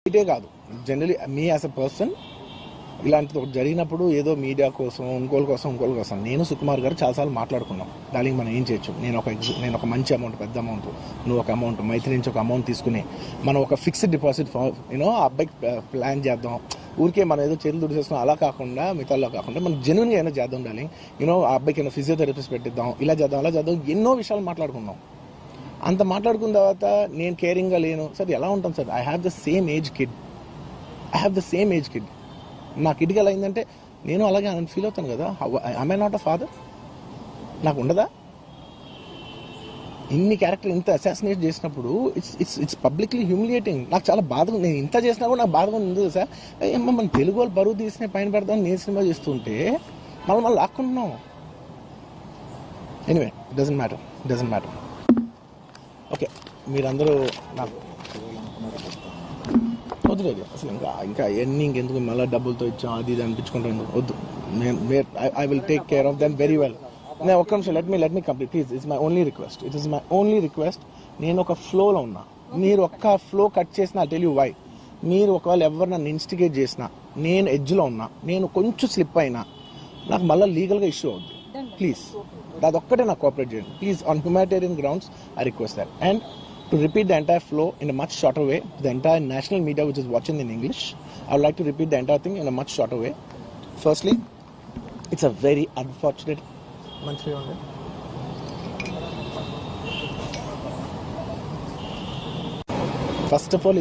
ఇటే కాదు, generally me as a person ఇలాంటిది ఒకటి జరిగినప్పుడు ఏదో మీడియా కోసం ఇంకోళ్ళ కోసం నేను సుకుమార్ గారు చాలాసార్లు మాట్లాడుకున్నాం. దానికి మనం ఏం చేయొచ్చు, నేను ఒక మంచి అమౌంట్, పెద్ద అమౌంట్, నువ్వు ఒక అమౌంట్, మైత్రి నుంచి ఒక అమౌంట్ తీసుకుని మనం ఒక ఫిక్స్డ్ డిపాజిట్ ఆ అబ్బాయికి ప్లాన్ చేద్దాం. ఊరికే మనం ఏదో చేతులు దుడిచేసుకున్నాం అలా కాకుండా, మిగతాలో కాకుండా మనం జెన్యున్గా ఏమైనా చేద్దాం డార్లింగ్. ఆ అబ్బాయికి ఏమైనా ఫిజియోథెరపిస్ట్ పెట్టిద్దాం, ఇలా చేద్దాం అలా చేద్దాం, ఎన్నో విషయాలు మాట్లాడుకున్నాం. అంత మాట్లాడుకున్న తర్వాత నేను కేరింగ్గా లేను సార్, ఎలా ఉంటాను sir? I have the same age kid. నా కిడ్కి ఎలా అయిందంటే నేను అలాగే ఫీల్ అవుతాను కదా. I not a father? నాకు ఉండదా? ఇన్ని క్యారెక్టర్ ఇంత అసాసినేట్ చేసినప్పుడు ఇట్స్ పబ్లిక్లీ హ్యూమిలియేటింగ్. నాకు చాలా బాధగా, నేను ఇంత చేసినా కూడా నాకు బాధగా ఉంది సార్. మన తెలుగు వాళ్ళు బరువు తీసిన పైన పెడదాం నేను సినిమా చేస్తుంటే మళ్ళీ లాక్కుంటున్నాం. Anyway, doesn't matter. ఓకే, మీరందరూ నాకు వద్దులేదు అసలు, ఇంకా ఎన్ని ఇంకెందుకు మళ్ళీ డబ్బులతో ఇచ్చాం అది ఇది అనిపించుకుంటాను, వద్దు. I will take care of them very well. నేను ఒక్క నిమిషం, let me complete please. It's my only request. నేను ఒక ఫ్లోలో ఉన్నా, మీరు ఒక్క ఫ్లో కట్ చేసినా టెల్ యూ వై. మీరు ఒకవేళ ఎవరు నన్ను ఇన్స్టిగేట్ చేసినా, నేను ఎడ్జ్లో ఉన్నా, నేను కొంచెం స్లిప్ అయినా నాకు మళ్ళీ లీగల్గా ఇష్యూ అవుద్ది. ప్లీజ్ అదొక్కటే నాకు కోఆపరేట్ చేయండి please. On humanitarian grounds I request that. And to repeat the entire flow in a much shorter way, the entire national media which is watching in English, I would like to repeat the entire thing in a much shorter way. Firstly, it's a very unfortunate... First of all,